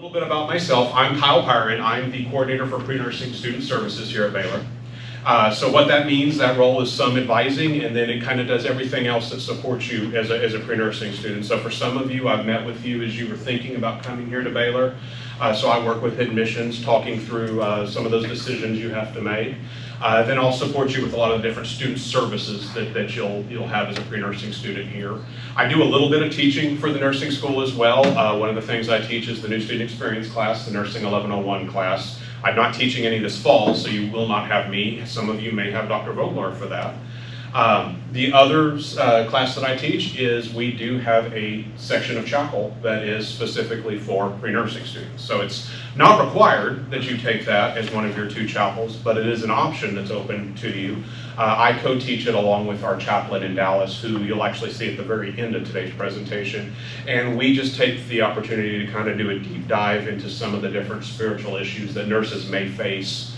little bit about myself. I'm Kyle Pyron. I'm the coordinator for pre-nursing student services here at Baylor. So what that means, that role is some advising, and then it kind of does everything else that supports you as a pre-nursing student. So for some of you, I've met with you as you were thinking about coming here to Baylor. So I work with admissions, talking through some of those decisions you have to make. Then I'll support you with a lot of the different student services that you'll have as a pre-nursing student here. I do a little bit of teaching for the nursing school as well. One of the things I teach is the new student experience class, the Nursing 1101 class. I'm not teaching any this fall, so you will not have me. Some of you may have Dr. Voglar for that. The other class that I teach is we do have a section of chapel that is specifically for pre-nursing students. So it's not required that you take that as one of your 2 chapels, but it is an option that's open to you. I co-teach it along with our chaplain in Dallas, who you'll actually see at the very end of today's presentation. And we just take the opportunity to kind of do a deep dive into some of the different spiritual issues that nurses may face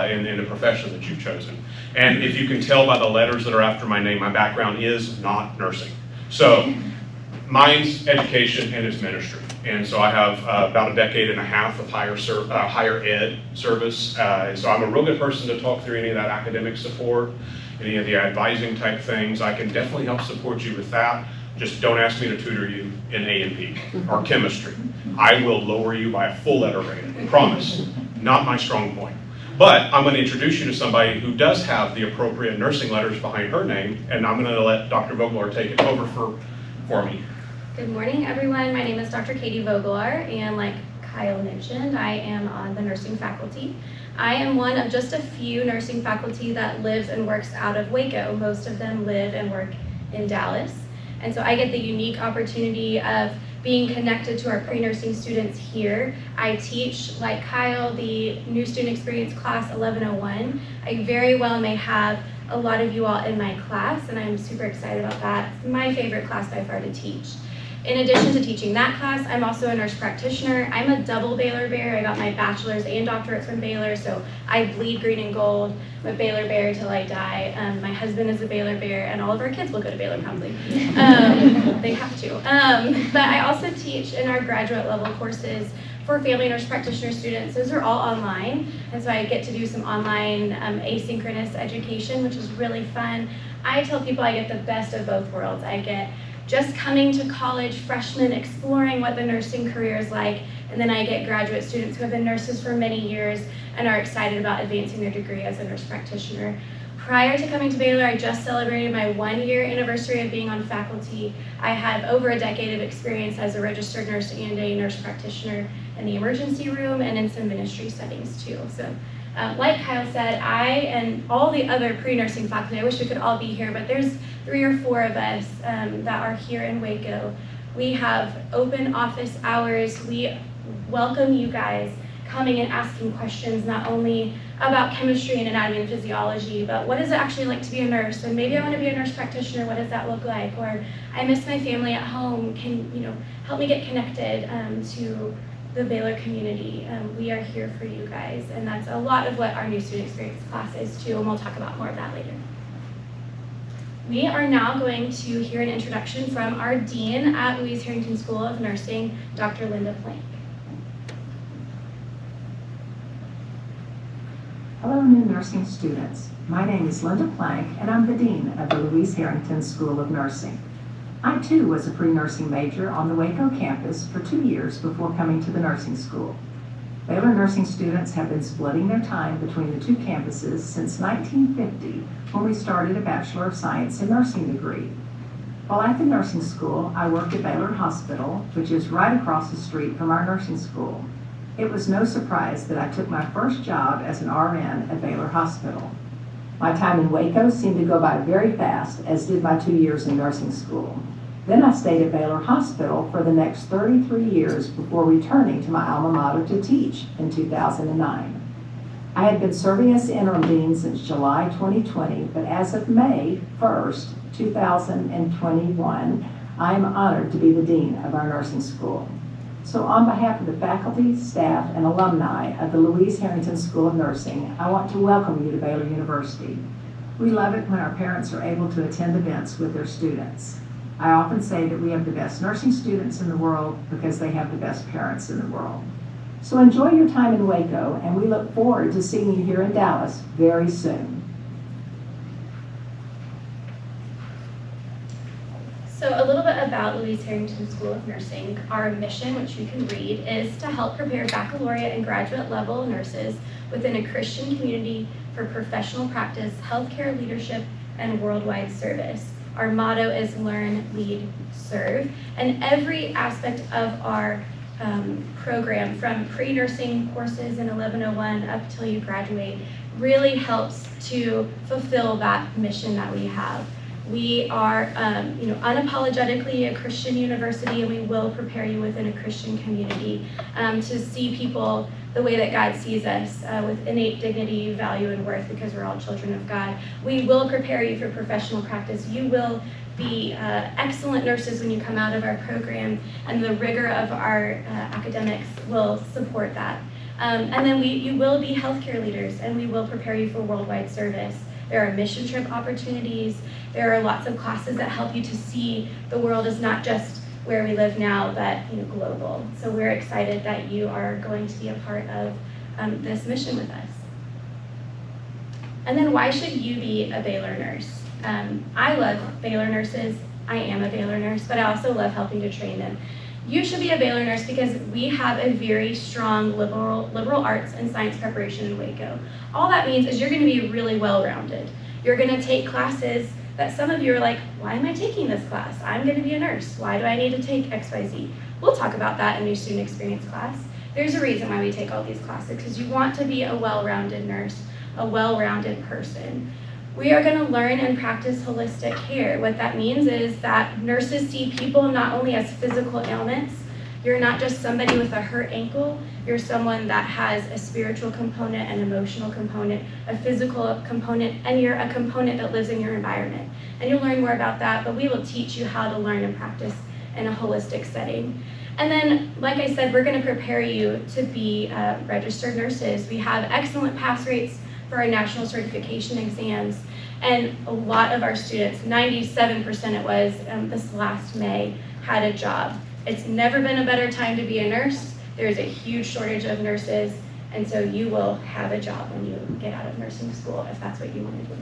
in the profession that you've chosen. And if you can tell by the letters that are after my name, my background is not nursing. So mine's education and it's ministry. And so I have about a decade and a half of higher ed service. And so I'm a real good person to talk through any of that academic support, any of the advising type things. I can definitely help support you with that. Just don't ask me to tutor you in A&P or chemistry. I will lower you by a full letter grade, I promise. Not my strong point. But I'm going to introduce you to somebody who does have the appropriate nursing letters behind her name, and I'm going to let Dr. Voglar take it over for me. Good morning, everyone. My name is Dr. Katie Voglar, and like Kyle mentioned, I am on the nursing faculty. I am one of just a few nursing faculty that lives and works out of Waco. Most of them live and work in Dallas. And so I get the unique opportunity of being connected to our pre-nursing students here. I teach, like Kyle, the new student experience class 1101. I very well may have a lot of you all in my class, and I'm super excited about that. It's my favorite class by far to teach. In addition to teaching that class, I'm also a nurse practitioner. I'm a double Baylor Bear. I got my bachelor's and doctorates from Baylor, so I bleed green and gold. I'm a Baylor Bear till I die. My husband is a Baylor Bear, and all of our kids will go to Baylor probably. They have to. But I also teach in our graduate level courses for family nurse practitioner students. Those are all online, and so I get to do some online asynchronous education, which is really fun. I tell people I get the best of both worlds. I get just coming to college, freshmen exploring what the nursing career is like, and then I get graduate students who have been nurses for many years and are excited about advancing their degree as a nurse practitioner. Prior to coming to Baylor, I just celebrated my 1-year anniversary of being on faculty. I have over a decade of experience as a registered nurse and a nurse practitioner in the emergency room and in some ministry settings too. So, like Kyle said, I and all the other pre-nursing faculty, I wish we could all be here, but there's 3 or 4 of us that are here in Waco. We have open office hours. We welcome you guys coming and asking questions, not only about chemistry and anatomy and physiology, but what is it actually like to be a nurse? And maybe I want to be a nurse practitioner, what does that look like? Or I miss my family at home, can help me get connected to the Baylor community. We are here for you guys, and that's a lot of what our new student experience class is too, and we'll talk about more of that later. We are now going to hear an introduction from our dean at Louise Herrington School of Nursing, Dr. Linda Plank. Hello, new nursing students. My name is Linda Plank, and I'm the dean of the Louise Herrington School of Nursing. I too was a pre-nursing major on the Waco campus for 2 years before coming to the nursing school. Baylor nursing students have been splitting their time between the 2 campuses since 1950, when we started a Bachelor of Science in Nursing degree. While at the nursing school, I worked at Baylor Hospital, which is right across the street from our nursing school. It was no surprise that I took my first job as an RN at Baylor Hospital. My time in Waco seemed to go by very fast, as did my 2 years in nursing school. Then I stayed at Baylor Hospital for the next 33 years before returning to my alma mater to teach in 2009. I had been serving as interim dean since July 2020, but as of May 1st, 2021, I am honored to be the dean of our nursing school. So on behalf of the faculty, staff, and alumni of the Louise Herrington School of Nursing, I want to welcome you to Baylor University. We love it when our parents are able to attend events with their students. I often say that we have the best nursing students in the world because they have the best parents in the world. So enjoy your time in Waco, and we look forward to seeing you here in Dallas very soon. So a little bit about Louise Herrington School of Nursing. Our mission, which you can read, is to help prepare baccalaureate and graduate level nurses within a Christian community for professional practice, healthcare leadership, and worldwide service. Our motto is learn, lead, serve, and every aspect of our program, from pre-nursing courses in 1101 up till you graduate, really helps to fulfill that mission that we have. We are unapologetically a Christian university, and we will prepare you within a Christian community to see people the way that God sees us, with innate dignity, value, and worth, because we're all children of God. We will prepare you for professional practice. You will be excellent nurses when you come out of our program, and the rigor of our academics will support that. And then you will be healthcare leaders, and we will prepare you for worldwide service. There are mission trip opportunities. There are lots of classes that help you to see the world as not just where we live now, but global. So we're excited that you are going to be a part of this mission with us. And then why should you be a Baylor nurse? I love Baylor nurses. I am a Baylor nurse, but I also love helping to train them. You should be a Baylor nurse because we have a very strong liberal arts and science preparation in Waco. All that means is you're going to be really well-rounded. You're going to take classes that some of you are like, why am I taking this class? I'm going to be a nurse. Why do I need to take XYZ? We'll talk about that in your student experience class. There's a reason why we take all these classes, because you want to be a well-rounded nurse, a well-rounded person. We are going to learn and practice holistic care. What that means is that nurses see people not only as physical ailments. You're not just somebody with a hurt ankle. You're someone that has a spiritual component, an emotional component, a physical component, and you're a component that lives in your environment. And you'll learn more about that, but we will teach you how to learn and practice in a holistic setting. And then, like I said, we're going to prepare you to be registered nurses. We have excellent pass rates for our national certification exams, and a lot of our students, 97% it was this last May, had a job. It's never been a better time to be a nurse. There's a huge shortage of nurses, and so you will have a job when you get out of nursing school if that's what you want to do.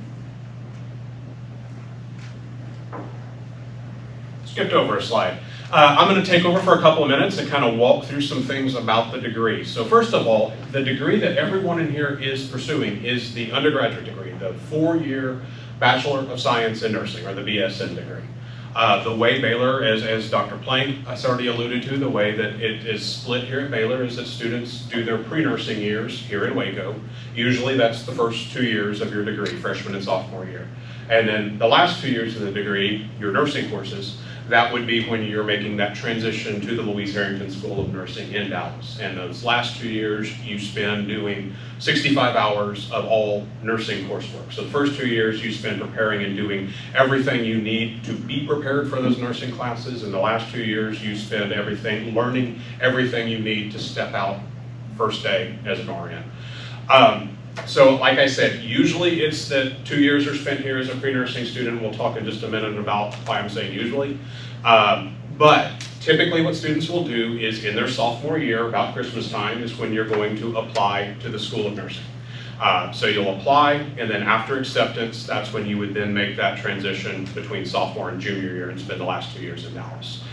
Skipped over a slide. I'm going to take over for a couple of minutes and kind of walk through some things about the degree. So first of all, the degree that everyone in here is pursuing is the undergraduate degree, the 4-year Bachelor of Science in Nursing, or the BSN degree. The way Baylor, as Dr. Plank has already alluded to, the way that it is split here at Baylor is that students do their pre-nursing years here in Waco. Usually that's the first 2 years of your degree, freshman and sophomore year. And then the last 2 years of the degree, your nursing courses, that would be when you're making that transition to the Louise Herrington School of Nursing in Dallas. And those last 2 years, you spend doing 65 hours of all nursing coursework. So the first 2 years, you spend preparing and doing everything you need to be prepared for those nursing classes. And the last 2 years, you spend learning everything you need to step out first day as an RN. So like I said, usually it's that 2 years are spent here as a pre-nursing student. We'll talk in just a minute about why I'm saying usually. But typically what students will do is in their sophomore year, about Christmas time, is when you're going to apply to the School of Nursing. So you'll apply, and then after acceptance, that's when you would then make that transition between sophomore and junior year and spend the last 2 years in Dallas.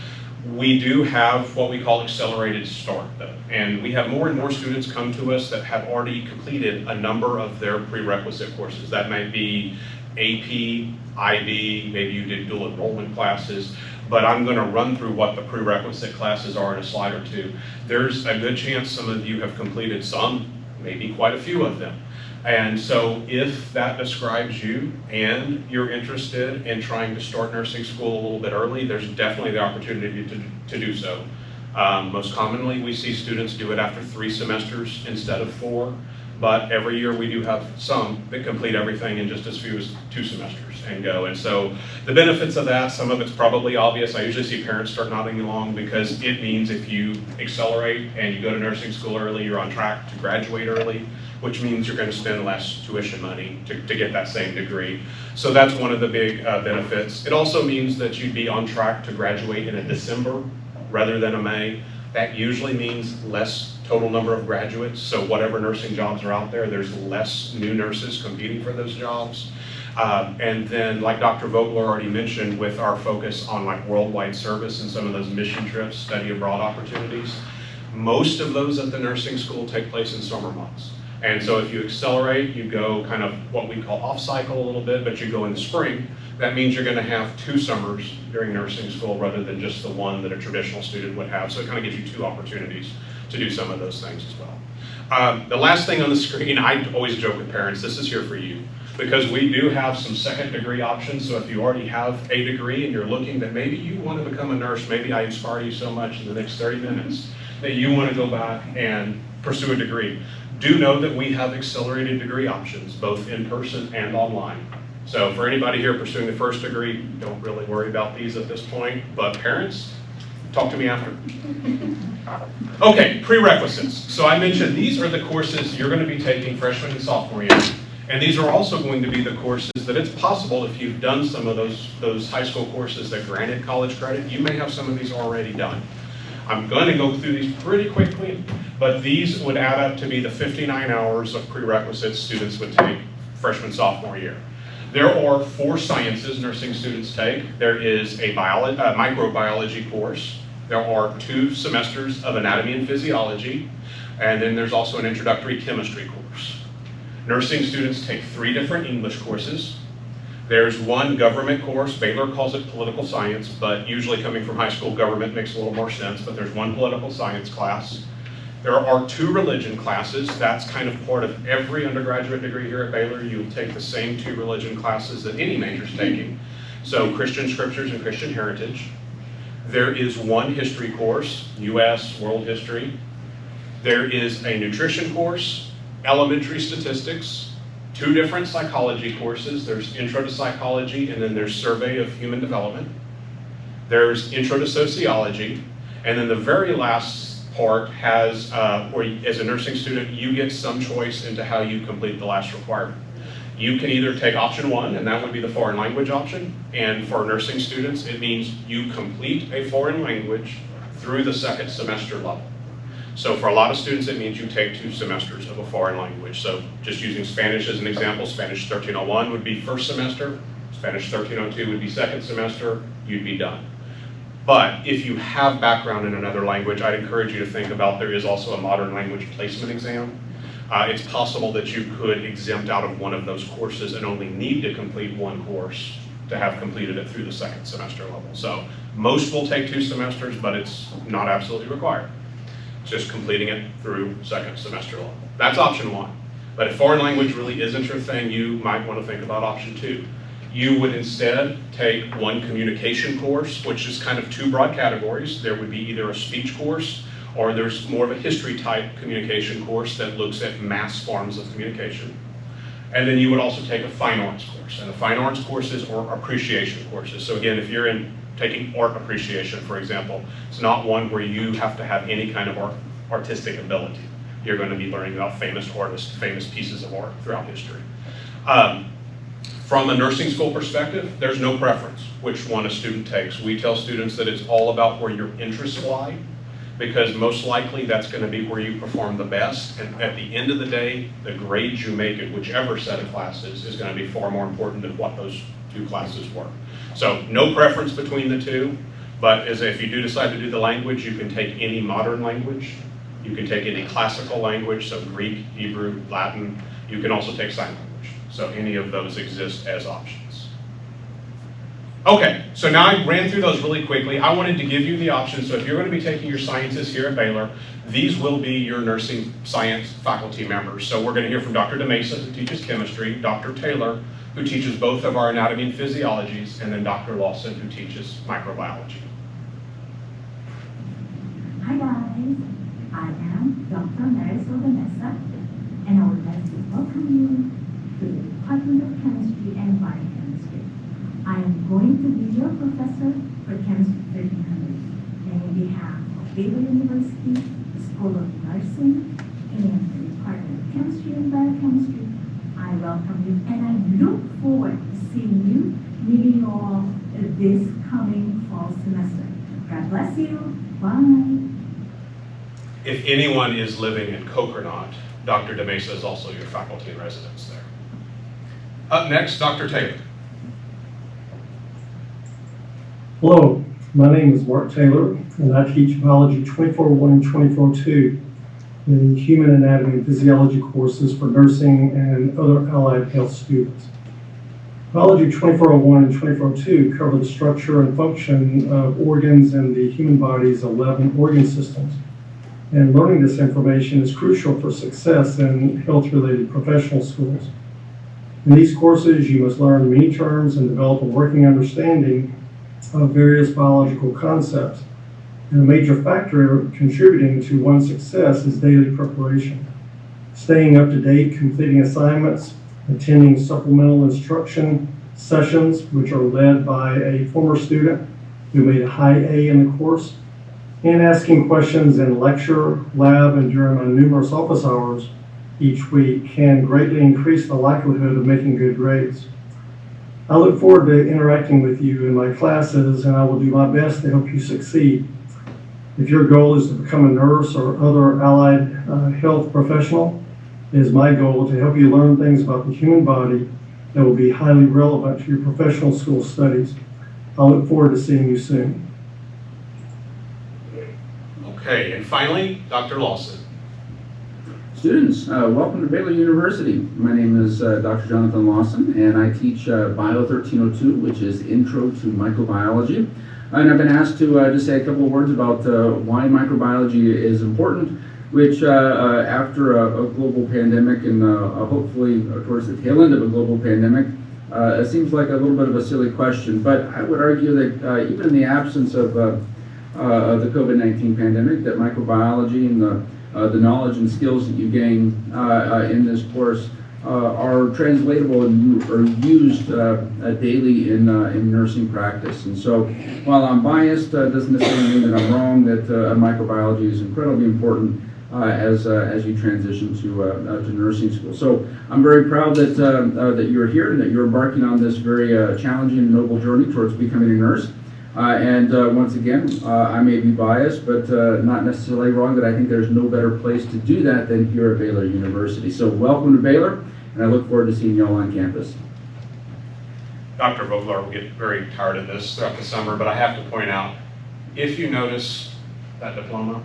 We do have what we call accelerated start though, and we have more and more students come to us that have already completed a number of their prerequisite courses. That might be AP, IB, maybe you did dual enrollment classes, but I'm going to run through what the prerequisite classes are in a slide or two. There's a good chance some of you have completed some, maybe quite a few of them. And so if that describes you and you're interested in trying to start nursing school a little bit early, there's definitely the opportunity to do so. Most commonly, we see students do it after 3 semesters instead of 4, but every year we do have some that complete everything in just as few as 2 semesters and go. And so the benefits of that, some of it's probably obvious. I usually see parents start nodding along because it means if you accelerate and you go to nursing school early, you're on track to graduate early, which means you're going to spend less tuition money to get that same degree. So that's one of the big benefits. It also means that you'd be on track to graduate in a December rather than a May. That usually means less total number of graduates. So whatever nursing jobs are out there, there's less new nurses competing for those jobs. And then, like Dr. Voglar already mentioned, with our focus on like worldwide service and some of those mission trips, study abroad opportunities, most of those at the nursing school take place in summer months. And so if you accelerate, you go kind of what we call off cycle a little bit, but you go in the spring, that means you're going to have 2 summers during nursing school rather than just the one that a traditional student would have. So it kind of gives you 2 opportunities to do some of those things as well. The last thing on the screen, I always joke with parents, this is here for you, because we do have some second degree options. So if you already have a degree and you're looking that maybe you want to become a nurse, maybe I inspire you so much in the next 30 minutes that you want to go back and pursue a degree. Do know that we have accelerated degree options, both in person and online. So for anybody here pursuing the first degree, don't really worry about these at this point, but parents, talk to me after. Okay, prerequisites. So I mentioned these are the courses you're going to be taking freshman and sophomore year, and these are also going to be the courses that it's possible if you've done some of those high school courses that granted college credit, you may have some of these already done. I'm going to go through these pretty quickly, but these would add up to be the 59 hours of prerequisites students would take freshman, sophomore year. There are 4 sciences nursing students take. There is a microbiology course. There are 2 semesters of anatomy and physiology, and then there's also an introductory chemistry course. Nursing students take 3 different English courses. There's 1 government course, Baylor calls it political science, but usually coming from high school, government makes a little more sense, but there's 1 political science class. There are 2 religion classes. That's kind of part of every undergraduate degree here at Baylor. You'll take the same 2 religion classes that any major's taking. So Christian Scriptures and Christian Heritage. There is 1 history course, US, world history. There is a nutrition course, elementary statistics, 2 different psychology courses. There's Intro to Psychology, and then there's Survey of Human Development. There's Intro to Sociology, and then the very last part has, where as a nursing student, you get some choice into how you complete the last requirement. You can either take option 1, and that would be the foreign language option, and for nursing students, it means you complete a foreign language through the 2nd semester level. So for a lot of students, it means you take 2 semesters of a foreign language. So just using Spanish as an example, Spanish 1301 would be 1st semester, Spanish 1302 would be 2nd semester, you'd be done. But if you have background in another language, I'd encourage you to think about there is also a modern language placement exam. It's possible that you could exempt out of one of those courses and only need to complete 1 course to have completed it through the 2nd semester level. So most will take 2 semesters, but it's not absolutely required. Just completing it through 2nd semester level. That's option 1. But if foreign language really isn't your thing, you might want to think about option 2. You would instead take 1 communication course, which is kind of 2 broad categories. There would be either a speech course, or there's more of a history type communication course that looks at mass forms of communication. And then you would also take a fine arts course. And the fine arts courses are appreciation courses. So again, if you're taking art appreciation, for example, it's not one where you have to have any kind of artistic ability. You're going to be learning about famous artists, famous pieces of art throughout history. From a nursing school perspective, there's no preference which one a student takes. We tell students that it's all about where your interests lie, because most likely that's going to be where you perform the best. And at the end of the day, the grades you make in whichever set of classes is going to be far more important than what those 2 classes were. So no preference between the 2, but if you do decide to do the language, you can take any modern language. You can take any classical language, so Greek, Hebrew, Latin. You can also take sign language. So any of those exist as options. Okay, so now I ran through those really quickly. I wanted to give you the option. So if you're going to be taking your sciences here at Baylor, these will be your nursing science faculty members. So we're going to hear from Dr. DeMesa, who teaches chemistry, Dr. Taylor, who teaches both of our anatomy and physiologies, and then Dr. Lawson, who teaches microbiology. Hi guys, I am Dr. Marisol DeMesa, and I would like to welcome you to the Department of Chemistry and Biochemistry. I am going to be your professor for Chemistry 1300, and on behalf of Baylor University, the School of Nursing, and the Department of Chemistry and Biochemistry, I welcome you, and I look forward to seeing you, meeting you all this coming fall semester. God bless you. Bye. If anyone is living in Coconut, Dr. DeMesa is also your faculty in residence there. Up next, Dr. Taylor. Hello, my name is Mark Taylor, and I teach Biology 2401 and 2402 in Human Anatomy and Physiology courses for nursing and other allied health students. Biology 2401 and 2402 cover the structure and function of organs and the human body's 11 organ systems. And learning this information is crucial for success in health-related professional schools. In these courses, you must learn many terms and develop a working understanding of various biological concepts. And a major factor contributing to one's success is daily preparation. Staying up to date, completing assignments, attending supplemental instruction sessions, which are led by a former student who made a high A in the course, and asking questions in lecture, lab, and during my numerous office hours each week can greatly increase the likelihood of making good grades. I look forward to interacting with you in my classes, and I will do my best to help you succeed. If your goal is to become a nurse or other allied health professional, it is my goal to help you learn things about the human body that will be highly relevant to your professional school studies. I look forward to seeing you soon. Okay, and finally, Dr. Lawson. Students, welcome to Baylor University. My name is Dr. Jonathan Lawson, and I teach Bio 1302, which is Intro to Microbiology. And I've been asked to just say a couple of words about why microbiology is important, which after a global pandemic and hopefully towards the tail end of a global pandemic, it seems like a little bit of a silly question. But I would argue that even in the absence of the COVID-19 pandemic, that microbiology and the knowledge and skills that you gain in this course are translatable and are used daily in nursing practice. And so while I'm biased, doesn't necessarily mean that I'm wrong, that microbiology is incredibly important as you transition to nursing school. So I'm very proud that you're here and that you're embarking on this very challenging and noble journey towards becoming a nurse. Once again, I may be biased, but not necessarily wrong, that I think there's no better place to do that than here at Baylor University. So welcome to Baylor, and I look forward to seeing you all on campus. Dr. Voglar will get very tired of this throughout the summer, but I have to point out, if you notice that diploma,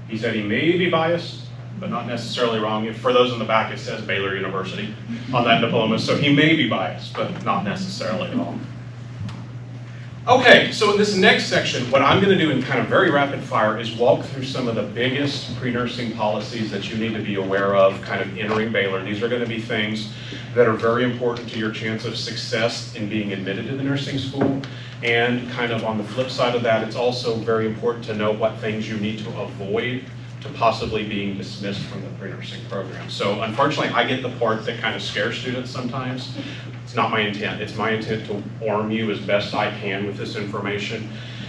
he said he may be biased, but not necessarily wrong. For those in the back, it says Baylor University on that diploma, so he may be biased, but not necessarily wrong. Okay, so in this next section, what I'm going to do in kind of very rapid fire is walk through some of the biggest pre-nursing policies that you need to be aware of kind of entering Baylor. These are going to be things that are very important to your chance of success in being admitted to the nursing school. And kind of on the flip side of that, it's also very important to know what things you need to avoid to possibly being dismissed from the pre-nursing program. So unfortunately, I get the part that kind of scares students sometimes. It's not my intent. It's my intent to arm you as best I can with this information.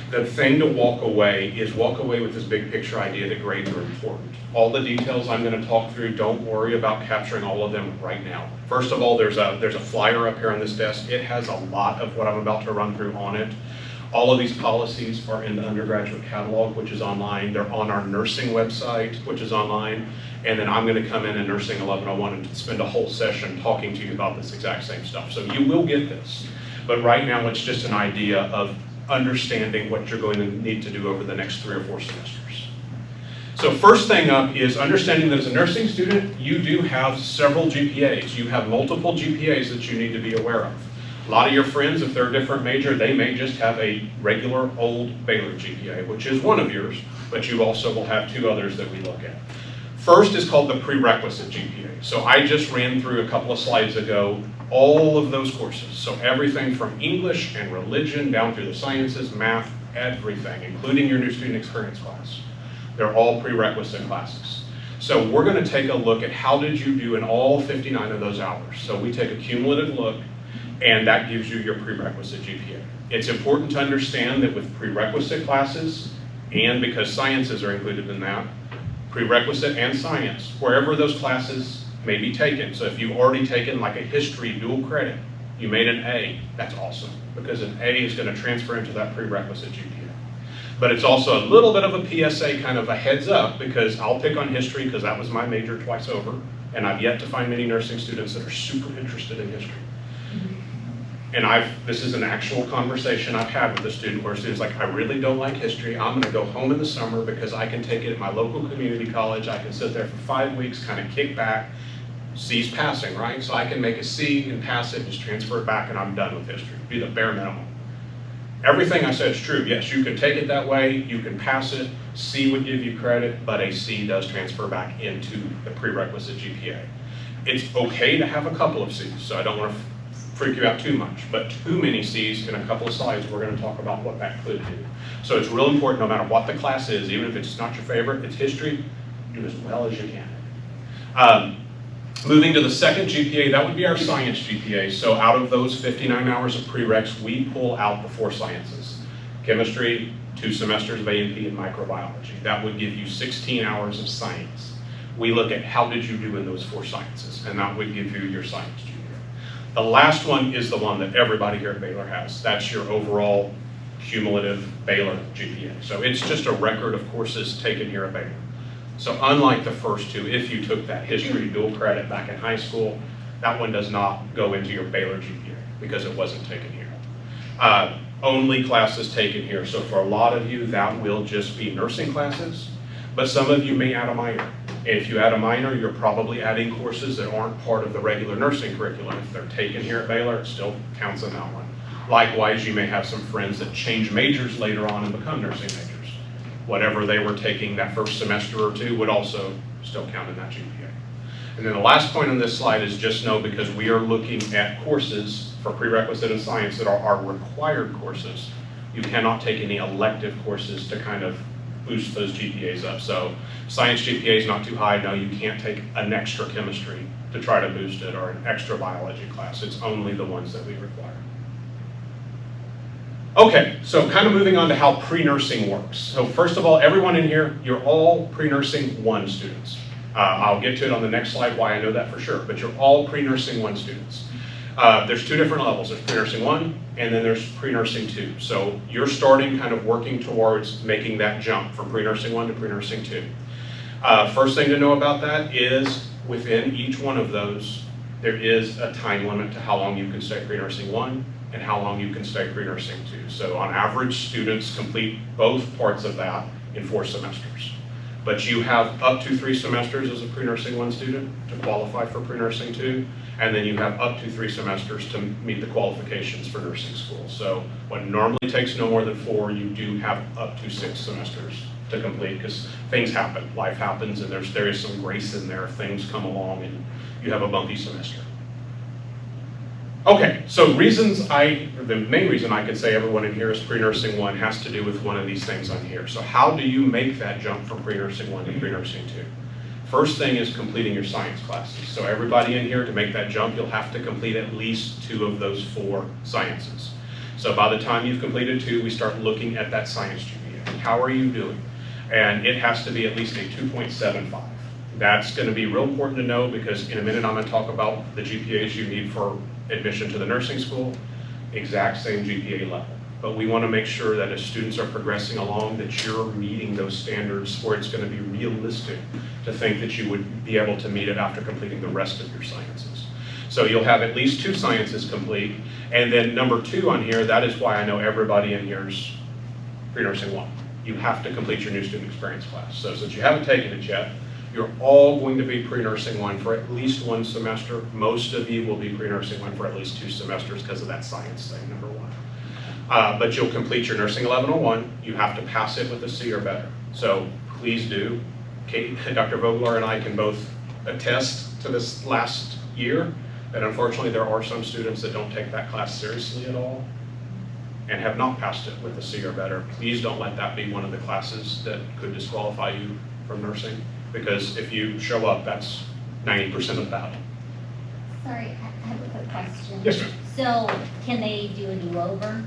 The thing to walk away with this big picture idea that grades are important. All the details I'm going to talk through, don't worry about capturing all of them right now. First of all, there's a flyer up here on this desk. It has a lot of what I'm about to run through on it. All of these policies are in the undergraduate catalog, which is online. They're on our nursing website, which is online. And then I'm going to come in Nursing 1101 and spend a whole session talking to you about this exact same stuff. So you will get this. But right now, it's just an idea of understanding what you're going to need to do over the next 3 or 4 semesters. So first thing up is understanding that as a nursing student, you do have several GPAs. You have multiple GPAs that you need to be aware of. A lot of your friends, if they're a different major, they may just have a regular old Baylor GPA, which is one of yours, but you also will have 2 others that we look at. First is called the Prerequisite Gpa. So I just ran through a couple of slides ago all of those courses. So everything from English and religion down through the sciences, math, everything, including your new student experience class. They're all prerequisite classes. So we're going to take a look at how did you do in all 59 of those hours. So we take a cumulative look, and that gives you your prerequisite GPA. It's important to understand that with prerequisite classes, and because sciences are included in that, prerequisite and science, wherever those classes may be taken. So if you've already taken like a history dual credit, you made an A, that's awesome, because an A is going to transfer into that prerequisite GPA. But it's also a little bit of a PSA, kind of a heads up, because I'll pick on history because that was my major twice over, and I've yet to find many nursing students that are super interested in history. And this is an actual conversation I've had with a student where a student's like, I really don't like history. I'm gonna go home in the summer because I can take it at my local community college. I can sit there for 5 weeks, kind of kick back. C's passing, right? So I can make a C and pass it, just transfer it back, and I'm done with history. Be the bare minimum. Everything I said is true. Yes, you can take it that way, you can pass it, C would give you credit, but a C does transfer back into the prerequisite GPA. It's okay to have a couple of C's, so I don't want to freak you out too much, but too many C's in a couple of slides, we're going to talk about what that could do. So it's real important, no matter what the class is, even if it's not your favorite, it's history, do as well as you can. Moving to the second GPA, that would be our science GPA. So out of those 59 hours of prereqs, we pull out the 4 sciences. Chemistry, 2 semesters of A&P, and microbiology. That would give you 16 hours of science. We look at how did you do in those 4 sciences, and that would give you your science GPA. The last one is the one that everybody here at Baylor has. That's your overall cumulative Baylor GPA. So it's just a record of courses taken here at Baylor. So unlike the first 2, if you took that history dual credit back in high school, that one does not go into your Baylor GPA because it wasn't taken here. Only classes taken here. So for a lot of you, that will just be nursing classes, but some of you may add a minor. If you add a minor, you're probably adding courses that aren't part of the regular nursing curriculum. If they're taken here at Baylor, it still counts in that one. Likewise, you may have some friends that change majors later on and become nursing majors. Whatever they were taking that first semester or 2 would also still count in that GPA. And then the last point on this slide is just know, because we are looking at courses for prerequisite and science that are our required courses, you cannot take any elective courses to kind of boost those GPAs up. So science GPA is not too high. No, you can't take an extra chemistry to try to boost it or an extra biology class. It's only the ones that we require. Okay, so kind of moving on to how pre-nursing works. So first of all, everyone in here, you're all pre-nursing 1 students. I'll get to it on the next slide why I know that for sure, but you're all pre-nursing 1 students. There's 2 different levels. There's pre-nursing 1, and then there's pre-nursing 2. So you're starting kind of working towards making that jump from pre-nursing 1 to pre-nursing 2. First thing to know about that is within each one of those, there is a time limit to how long you can stay pre-nursing 1 and how long you can stay pre-nursing 2. So on average, students complete both parts of that in 4 semesters. But you have up to 3 semesters as a pre-nursing 1 student to qualify for pre-nursing 2, and then you have up to 3 semesters to meet the qualifications for nursing school. So what normally takes no more than 4, you do have up to 6 semesters to complete, because things happen, life happens, and there is some grace in there if things come along and you have a bumpy semester. Okay, so the main reason I could say everyone in here is pre-nursing 1 has to do with one of these things on here. So how do you make that jump from pre-nursing 1 to pre-nursing 2? First thing is completing your science classes. So everybody in here, to make that jump, you'll have to complete at least 2 of those 4 sciences. So by the time you've completed 2, we start looking at that science GPA. How are you doing? And it has to be at least a 2.75. That's going to be real important to know, because in a minute I'm going to talk about the GPAs you need for admission to the nursing school, exact same GPA level. But we want to make sure that as students are progressing along, that you're meeting those standards where it's going to be realistic to think that you would be able to meet it after completing the rest of your sciences. So you'll have at least 2 sciences complete. And then number 2 on here, that is why I know everybody in here is pre-nursing 1. You have to complete your new student experience class. So since you haven't taken it yet, you're all going to be pre-nursing 1 for at least 1 semester. Most of you will be pre-nursing 1 for at least 2 semesters because of that science thing, number 1. But you'll complete your Nursing 1101. You have to pass it with a C or better. So please do. Dr. Voglar and I can both attest to this last year that unfortunately there are some students that don't take that class seriously at all and have not passed it with a C or better. Please don't let that be one of the classes that could disqualify you from nursing, because if you show up, that's 90% of the battle. Sorry, I have a quick question. Yes, ma'am. So, can they do a do-over?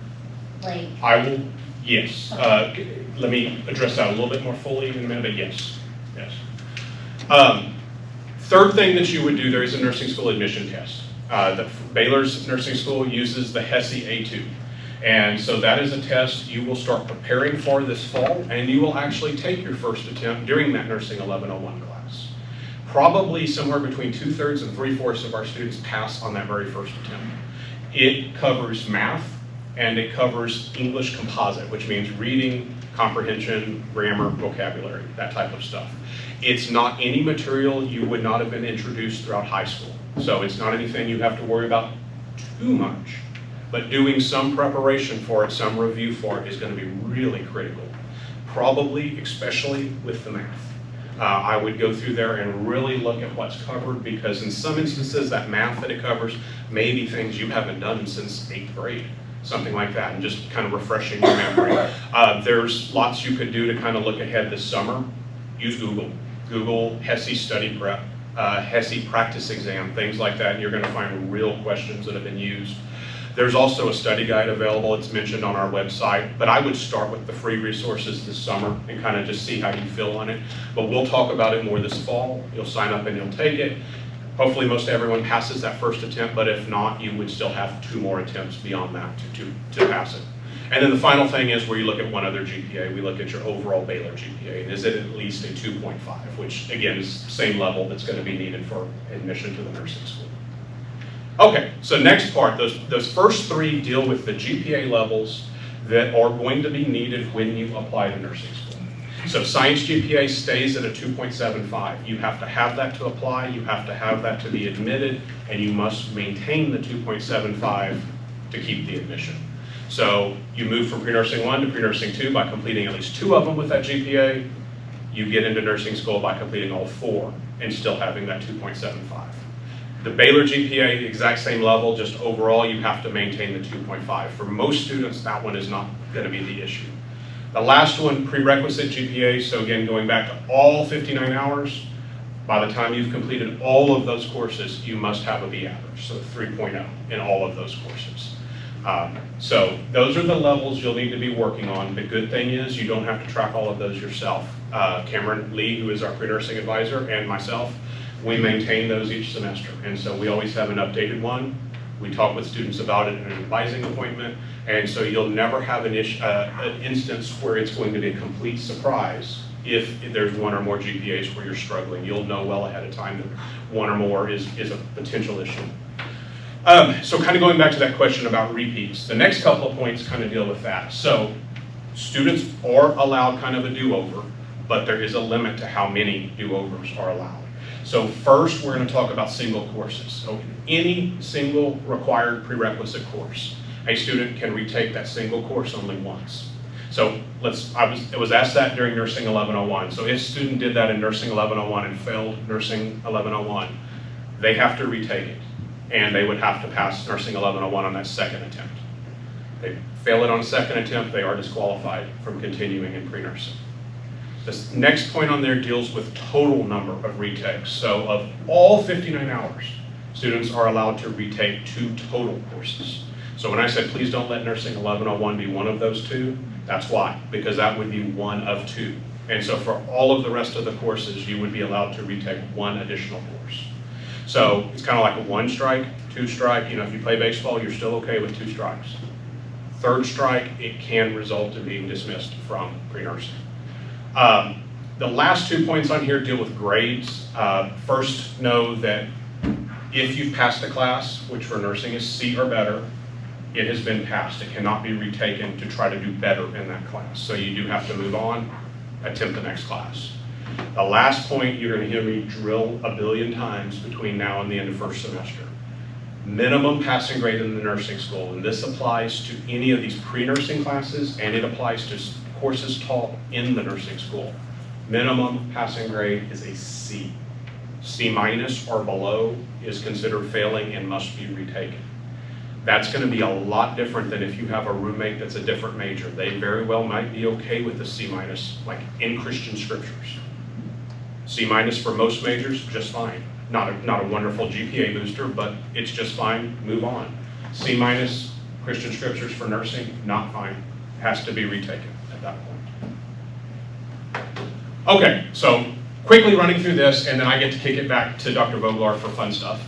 Like, I will, yes. Let me address that a little bit more fully in a minute, but yes, yes. Third thing that you would do, there is a nursing school admission test. The Baylor's nursing school uses the HESI A2. And so that is a test you will start preparing for this fall, and you will actually take your first attempt during that Nursing 1101 class. Probably somewhere between 2/3 and 3/4 of our students pass on that very first attempt. It covers math, and it covers English composite, which means reading, comprehension, grammar, vocabulary, that type of stuff. It's not any material you would not have been introduced throughout high school. So it's not anything you have to worry about too much, but doing some preparation for it, some review for it is going to be really critical. Probably, especially with the math. I would go through there and really look at what's covered, because in some instances that math that it covers may be things you haven't done since 8th grade. Something like that, and just kind of refreshing your memory. There's lots you could do to kind of look ahead this summer. Use Google. Google HESI Study Prep, HESI Practice Exam, things like that, and you're going to find real questions that have been used. There's also a study guide available. It's mentioned on our website, but I would start with the free resources this summer and kind of just see how you feel on it. But we'll talk about it more this fall. You'll sign up and you'll take it. Hopefully most everyone passes that first attempt, but if not, you would still have 2 more attempts beyond that to pass it. And then the final thing is where you look at one other GPA. We look at your overall Baylor GPA, and is it at least a 2.5, which again is the same level that's going to be needed for admission to the nursing school. Okay, so next part, those first 3 deal with the GPA levels that are going to be needed when you apply to nursing school. So science GPA stays at a 2.75. You have to have that to apply, you have to have that to be admitted, and you must maintain the 2.75 to keep the admission. So you move from pre-nursing 1 to pre-nursing 2 by completing at least 2 of them with that GPA. You get into nursing school by completing all 4 and still having that 2.75. The Baylor GPA, the exact same level, just overall you have to maintain the 2.5. For most students, that one is not going to be the issue. The last one, prerequisite GPA, so again, going back to all 59 hours, by the time you've completed all of those courses, you must have a B average, so 3.0 in all of those courses. So those are the levels you'll need to be working on. The good thing is you don't have to track all of those yourself. Cameron Lee, who is our pre-nursing advisor, and myself, we maintain those each semester. And so we always have an updated one. We talk with students about it in an advising appointment. And so you'll never have an instance where it's going to be a complete surprise if there's 1 or more GPAs where you're struggling. You'll know well ahead of time that 1 or more is a potential issue. So kind of going back to that question about repeats, the next couple of points kind of deal with that. So students are allowed kind of a do-over, but there is a limit to how many do-overs are allowed. So first, we're going to talk about single courses. So any single required prerequisite course, a student can retake that single course only once. So it was asked that during Nursing 1101. So if a student did that in Nursing 1101 and failed Nursing 1101, they have to retake it, and they would have to pass Nursing 1101 on that second attempt. They fail it on a second attempt, they are disqualified from continuing in pre-nursing. This next point on there deals with total number of retakes. So of all 59 hours, students are allowed to retake 2 total courses. So when I said please don't let Nursing 1101 be one of those 2, that's why, because that would be 1 of 2. And so for all of the rest of the courses, you would be allowed to retake 1 additional course. So it's kind of like a 1 strike, 2 strike. You know, if you play baseball, you're still okay with 2 strikes. 3rd strike, it can result in being dismissed from pre-nursing. The last 2 points on here deal with grades. First, know that if you've passed a class, which for nursing is C or better, it has been passed. It cannot be retaken to try to do better in that class. So you do have to move on, attempt the next class. The last point you're going to hear me drill a billion times between now and the end of first semester. Minimum passing grade in the nursing school, and this applies to any of these pre-nursing classes, and it applies to courses taught in the nursing school. Minimum passing grade is a C. C minus or below is considered failing and must be retaken. That's going to be a lot different than if you have a roommate that's a different major. They very well might be okay with the C minus, like in Christian scriptures. C minus for most majors, just fine. Not a wonderful GPA booster, but it's just fine, move on. C minus, Christian scriptures for nursing, not fine. Has to be retaken at that point. Okay, so quickly running through this, and then I get to kick it back to Dr. Voglar for fun stuff.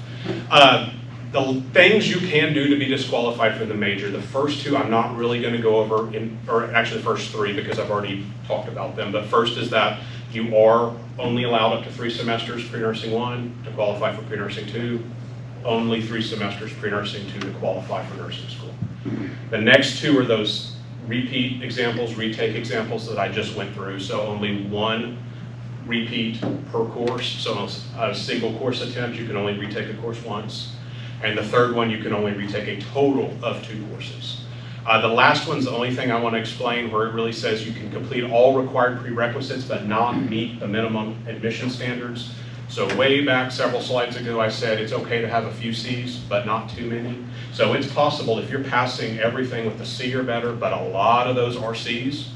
The things you can do to be disqualified for the major, the first two I'm not really going to go over, or actually the first three because I've already talked about them. But first is that you are only allowed up to 3 semesters pre-nursing 1 to qualify for pre-nursing 2, only 3 semesters pre-nursing 2 to qualify for nursing school. The next two are those repeat examples, retake examples that I just went through. So only 1 repeat per course. So a single course attempt, you can only retake a course once. And the third one, you can only retake a total of 2 courses. The last one's the only thing I want to explain, where it really says you can complete all required prerequisites but not meet the minimum admission standards. So way back several slides ago, I said it's okay to have a few C's, but not too many. So it's possible if you're passing everything with a C or better, but a lot of those are C's,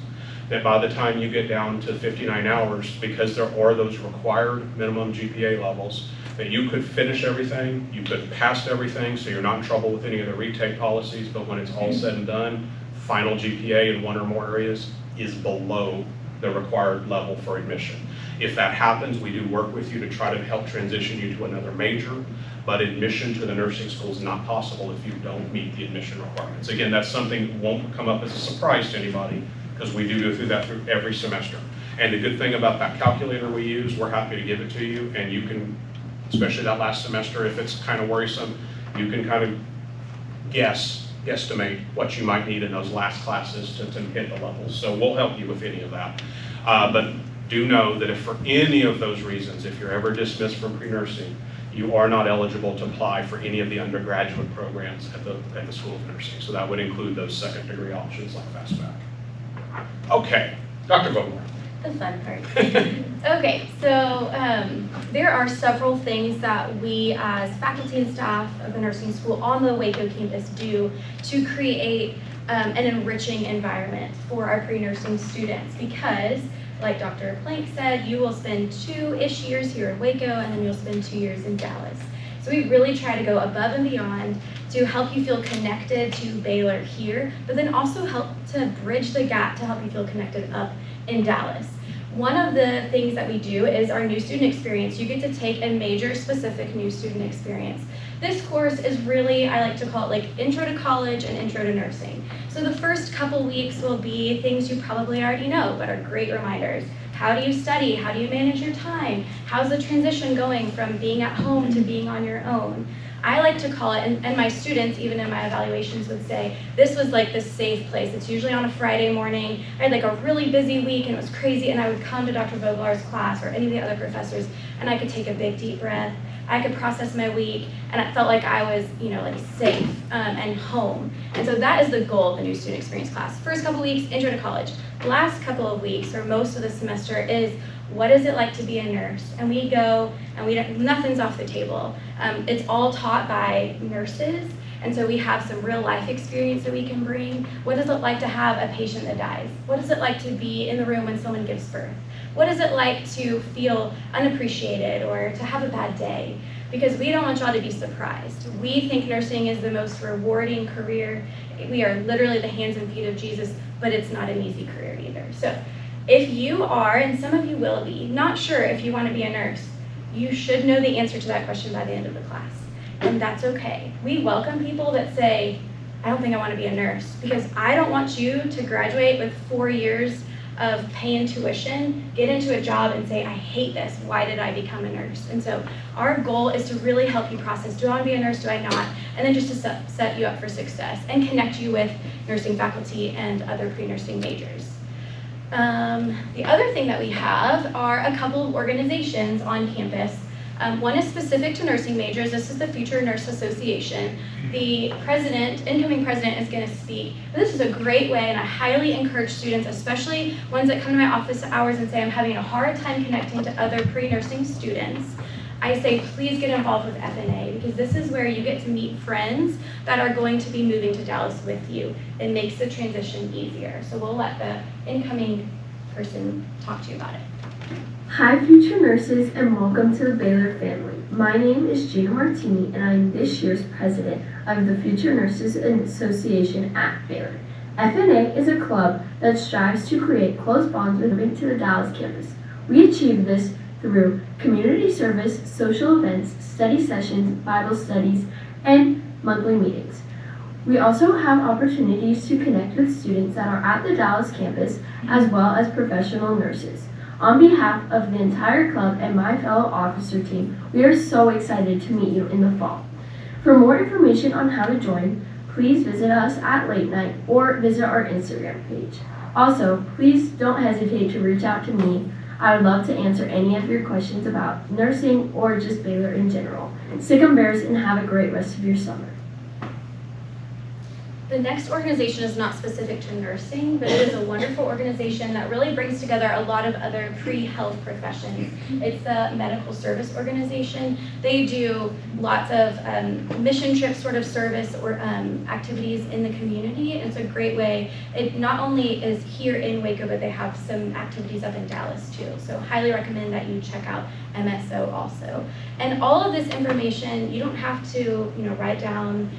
that by the time you get down to 59 hours, because there are those required minimum GPA levels, that you could finish everything, you could pass everything, so you're not in trouble with any of the retake policies, but when it's all said and done, final GPA in 1 or more areas is below the required level for admission. If that happens, we do work with you to try to help transition you to another major, but admission to the nursing school is not possible if you don't meet the admission requirements. Again, that's something that won't come up as a surprise to anybody, because we do go through that through every semester. And the good thing about that calculator we use, we're happy to give it to you, and you can, especially that last semester, if it's kind of worrisome, you can kind of guesstimate what you might need in those last classes to hit the levels. So we'll help you with any of that. But do know that if for any of those reasons, if you're ever dismissed from pre-nursing, you are not eligible to apply for any of the undergraduate programs at the School of Nursing. So that would include those second degree options like FastBac. Okay, Dr. Voglar. The fun part. Okay, so there are several things that we as faculty and staff of the nursing school on the Waco campus do to create an enriching environment for our pre-nursing students, because like Dr. Plank said, you will spend 2-ish years here in Waco and then you'll spend 2 years in Dallas. So we really try to go above and beyond to help you feel connected to Baylor here, but then also help to bridge the gap to help you feel connected up in Dallas. One of the things that we do is our new student experience. You get to take a major specific new student experience. This course is really, I like to call it like intro to college and intro to nursing. So the first couple weeks will be things you probably already know, but are great reminders. How do you study? How do you manage your time? How's the transition going from being at home to being on your own? I like to call it, and my students, even in my evaluations, would say, this was like the safe place. It's usually on a Friday morning. I had like a really busy week and it was crazy, and I would come to Dr. Voglar's class or any of the other professors, and I could take a big deep breath. I could process my week, and it felt like I was, like safe and home. And so that is the goal of the new student experience class. First couple weeks, intro to college. Last couple of weeks, or most of the semester, is what is it like to be a nurse? And we go, and nothing's off the table. It's all taught by nurses, and so we have some real life experience that we can bring. What is it like to have a patient that dies? What is it like to be in the room when someone gives birth? What is it like to feel unappreciated or to have a bad day? Because we don't want y'all to be surprised. We think nursing is the most rewarding career. We are literally the hands and feet of Jesus, but it's not an easy career either. So if you are, and some of you will be, not sure if you want to be a nurse, you should know the answer to that question by the end of the class. And that's okay. We welcome people that say, I don't think I want to be a nurse, because I don't want you to graduate with 4 years of paying tuition, get into a job and say, I hate this, why did I become a nurse? And so our goal is to really help you process, do I want to be a nurse, do I not? And then just to set you up for success and connect you with nursing faculty and other pre-nursing majors. The other thing that we have are a couple of organizations on campus. One is specific to nursing majors. This is the Future Nurse Association. The incoming president is going to speak. But this is a great way, and I highly encourage students, especially ones that come to my office hours and say, I'm having a hard time connecting to other pre-nursing students. I say, please get involved with FNA, because this is where you get to meet friends that are going to be moving to Dallas with you. It makes the transition easier. So we'll let the incoming person talk to you about it. Hi, future nurses, and welcome to the Baylor family. My name is Gina Martini, and I am this year's president of the Future Nurses Association at Baylor. FNA is a club that strives to create close bonds with moving to the Dallas campus. We achieve this through community service, social events, study sessions, Bible studies, and monthly meetings. We also have opportunities to connect with students that are at the Dallas campus as well as professional nurses. On behalf of the entire club and my fellow officer team, we are so excited to meet you in the fall. For more information on how to join, please visit us at late night or visit our Instagram page. Also, please don't hesitate to reach out to me. I would love to answer any of your questions about nursing or just Baylor in general. Stick 'em Bears and have a great rest of your summer. The next organization is not specific to nursing, but it is a wonderful organization that really brings together a lot of other pre-health professions. It's a medical service organization. They do lots of mission trip sort of service or activities in the community. It's a great way. It not only is here in Waco, but they have some activities up in Dallas too. So highly recommend that you check out MSO also. And all of this information, you don't have to write down.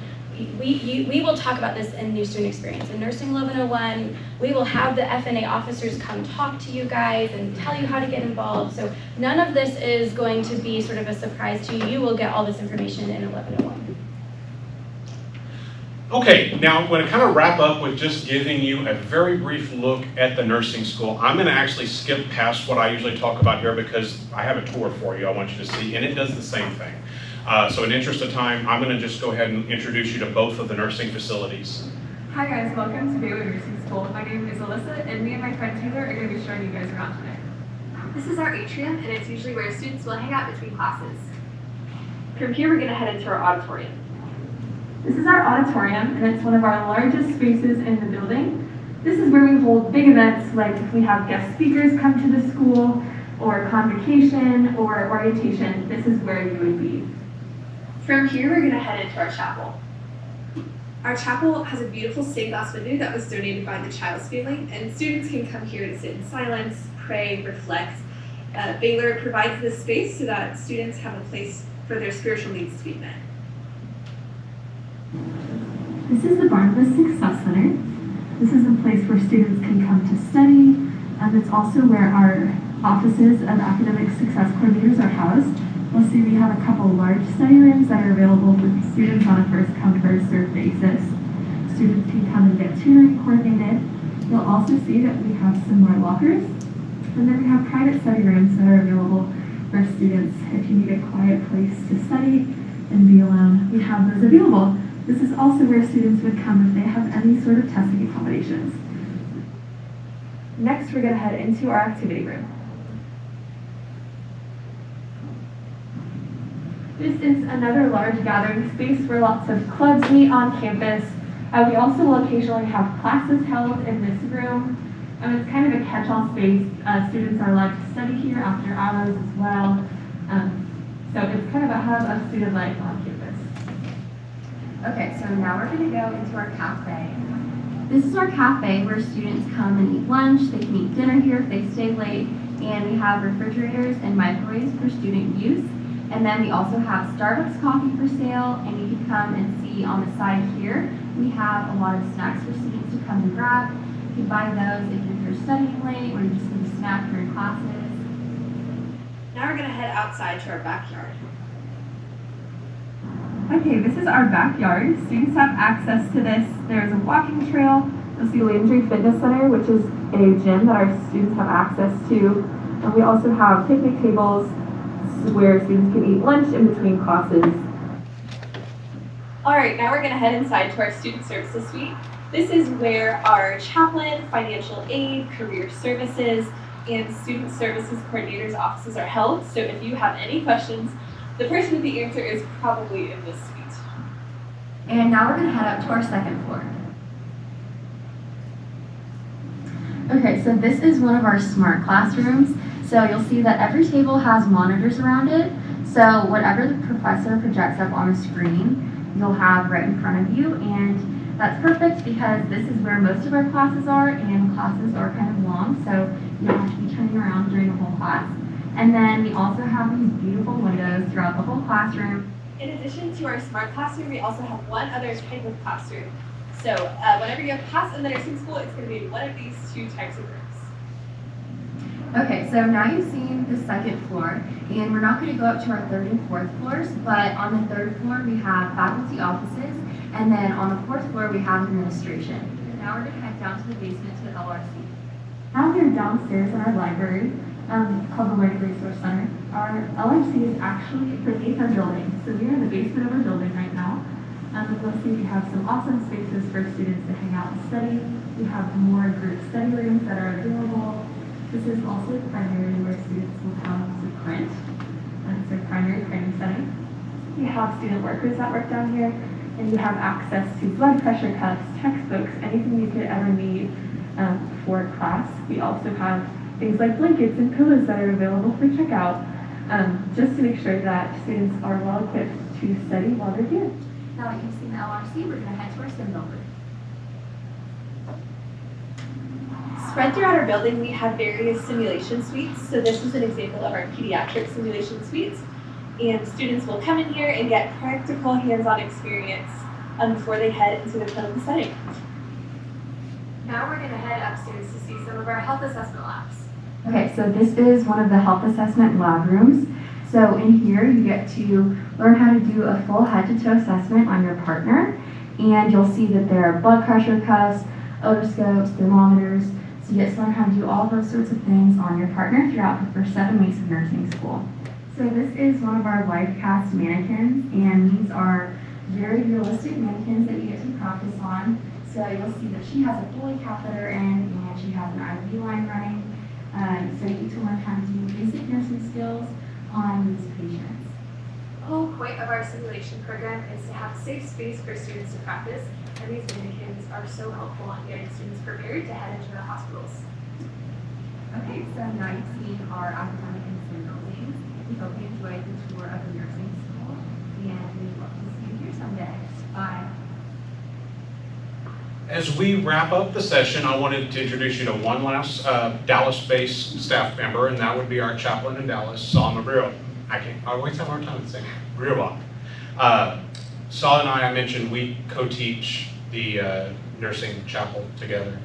We will talk about this in New Student Experience. In Nursing 1101, we will have the FNA officers come talk to you guys and tell you how to get involved. So none of this is going to be sort of a surprise to you. You will get all this information in 1101. Okay, now I'm going to kind of wrap up with just giving you a very brief look at the nursing school. I'm going to actually skip past what I usually talk about here because I have a tour for you I want you to see, and it does the same thing. So in interest of time, I'm going to just go ahead and introduce you to both of the nursing facilities. Hi guys, welcome to Baylor Nursing School. My name is Alyssa, and me and my friend Taylor are going to be showing you guys around today. This is our atrium, and it's usually where students will hang out between classes. From here, we're going to head into our auditorium. This is our auditorium, and it's one of our largest spaces in the building. This is where we hold big events, like if we have guest speakers come to the school, or convocation, or orientation, this is where you would be. From here, we're going to head into our chapel. Our chapel has a beautiful stained glass window that was donated by the Childs family, and students can come here to sit in silence, pray, reflect. Baylor provides this space so that students have a place for their spiritual needs to be met. This is the Barnabas Success Center. This is a place where students can come to study. It's also where our offices of academic success coordinators are housed. You'll see we have a couple large study rooms that are available for students on a first-come, first-served basis. Students can come and get tutoring coordinated. You'll also see that we have some more lockers. And then we have private study rooms that are available for students if you need a quiet place to study and be alone. We have those available. This is also where students would come if they have any sort of testing accommodations. Next, we're going to head into our activity room. This is another large gathering space where lots of clubs meet on campus. We also will occasionally have classes held in this room. It's kind of a catch-all space. Students are allowed to study here after hours as well. So it's kind of a hub of student life on campus. Okay, so now we're going to go into our cafe. This is our cafe where students come and eat lunch. They can eat dinner here if they stay late. And we have refrigerators and microwaves for student use. And then we also have Starbucks coffee for sale, and you can come and see on the side here, we have a lot of snacks for students to come and grab. You can buy those if you're studying late or you just need a snack during classes. Now we're going to head outside to our backyard. Okay, this is our backyard. Students have access to this. There's a walking trail. You'll see Landry Fitness Center, which is a gym that our students have access to. And we also have picnic tables where students can eat lunch in between classes. All right, now we're going to head inside to our student services suite. This is where our chaplain, financial aid, career services, and student services coordinators' offices are held. So if you have any questions, the person with the answer is probably in this suite. And now we're going to head up to our second floor. Okay, so this is one of our smart classrooms. So you'll see that every table has monitors around it. So whatever the professor projects up on the screen, you'll have right in front of you. And that's perfect because this is where most of our classes are, and classes are kind of long, so you don't have to be turning around during the whole class. And then we also have these beautiful windows throughout the whole classroom. In addition to our smart classroom, we also have one other type of classroom. So whenever you have class in the nursing school, it's going to be one of these two types of rooms. Okay, so now you've seen the second floor, and we're not going to go up to our third and fourth floors, but on the third floor we have faculty offices, and then on the fourth floor we have administration. And now we're going to head down to the basement to the LRC. Now we're downstairs in our library, called the Learning Resource Center. Our LRC is actually beneath our building, so we're in the basement of our building right now. You'll see we have some awesome spaces for students to hang out and study. We have more group study rooms that are available. This is also primarily where students will come to print. It's their primary printing setting. We have student workers that work down here, and you have access to blood pressure cuffs, textbooks, anything you could ever need for class. We also have things like blankets and pillows that are available for checkout, just to make sure that students are well equipped to study while they're here. Now that you've seen the LRC, we're going to head to our sim building. Spread throughout our building, we have various simulation suites. So this is an example of our pediatric simulation suites. And students will come in here and get practical hands-on experience before they head into the clinical setting. Now we're going to head upstairs to see some of our health assessment labs. Okay, so this is one of the health assessment lab rooms. So in here you get to learn how to do a full head-to-toe assessment on your partner, and you'll see that there are blood pressure cuffs, otoscopes, thermometers, so you get to learn how to do all those sorts of things on your partner throughout the first 7 weeks of nursing school. So this is one of our life cast mannequins, and these are very realistic mannequins that you get to practice on. So you'll see that she has a Foley catheter in, and she has an IV line running. So you get to learn how to do basic nursing skills on these patients. The whole point of our simulation program is to have a safe space for students to practice, and these mannequins are so helpful in getting students prepared to head into the hospitals. Okay, so now you've seen our academic and sim buildings. We hope you enjoyed the tour of the nursing school, and we hope to see you here someday. Bye. As we wrap up the session, I wanted to introduce you to one last Dallas-based staff member, and that would be our chaplain in Dallas, Saul Mabril. I always have a hard time saying Mabril. Saul and I mentioned we co-teach the nursing chapel together.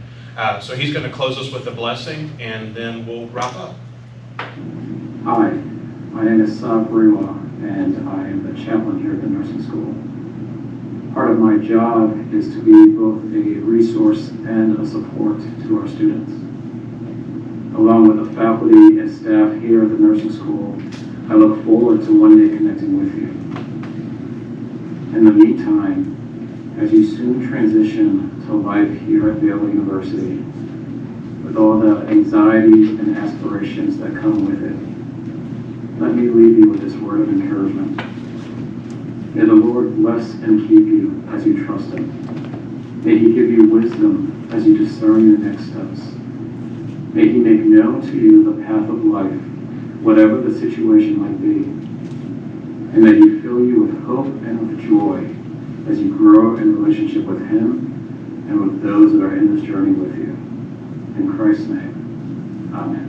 So he's going to close us with a blessing, and then we'll wrap up. Hi, my name is Saul Mabril, and I am the chaplain here at the nursing school. Part of my job is to be both a resource and a support to our students. Along with the faculty and staff here at the nursing school, I look forward to one day connecting with you. In the meantime, as you soon transition to life here at Baylor University, with all the anxieties and aspirations that come with it, let me leave you with this word of encouragement. May the Lord bless and keep you as you trust Him. May He give you wisdom as you discern your next steps. May He make known to you the path of life, whatever the situation might be. And may He fill you with hope and with joy as you grow in relationship with Him and with those that are in this journey with you. In Christ's name, amen.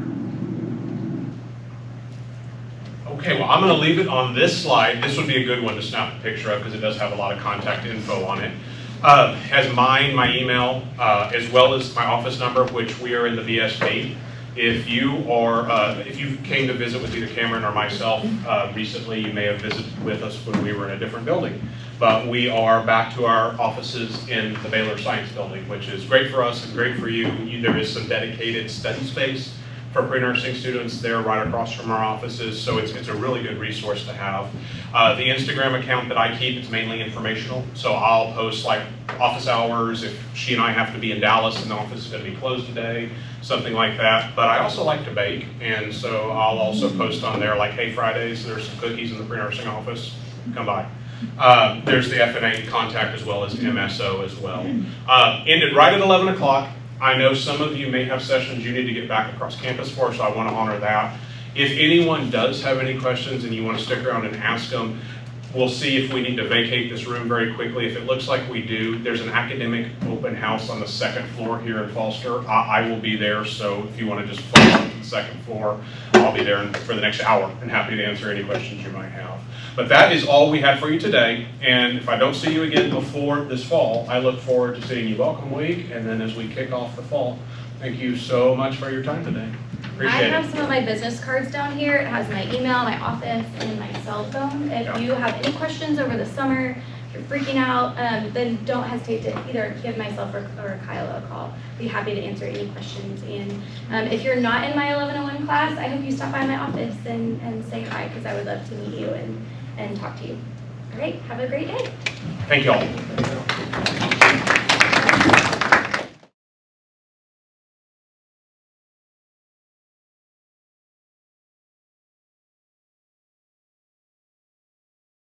Okay, well, I'm going to leave it on this slide. This would be a good one to snap a picture of because it does have a lot of contact info on it. Has mine, my email, as well as my office number, which we are in the VSB. If you came to visit with either Cameron or myself recently, you may have visited with us when we were in a different building. But we are back to our offices in the Baylor Science Building, which is great for us and great for you. There is some dedicated study space for pre-nursing students there right across from our offices, so it's a really good resource to have. The Instagram account that I keep, it's mainly informational, so I'll post like office hours if she and I have to be in Dallas and the office is going to be closed today, something like that. But I also like to bake, and so I'll also post on there like, hey, Fridays, there's some cookies in the pre-nursing office, come by. There's the FNA contact as well as MSO as well. Ended right at 11 o'clock. I know some of you may have sessions you need to get back across campus for, so I want to honor that. If anyone does have any questions and you want to stick around and ask them, we'll see if we need to vacate this room very quickly. If it looks like we do, there's an academic open house on the second floor here in Foster. I will be there, so if you want to just follow up to the second floor, I'll be there for the next hour and happy to answer any questions you might have. But that is all we have for you today, and if I don't see you again before this fall, I look forward to seeing you welcome week, and then as we kick off the fall. Thank you so much for your time today. Appreciate have it. some of my business cards down here. It has my email, my office, and my cell phone. If you have any questions over the summer, if you're freaking out, then don't hesitate to either give myself or Kyle a call. Be happy to answer any questions. And if you're not in my 1101 class, I hope you stop by my office and say hi, because I would love to meet you and talk to you. All right, have a great day. Thank you all.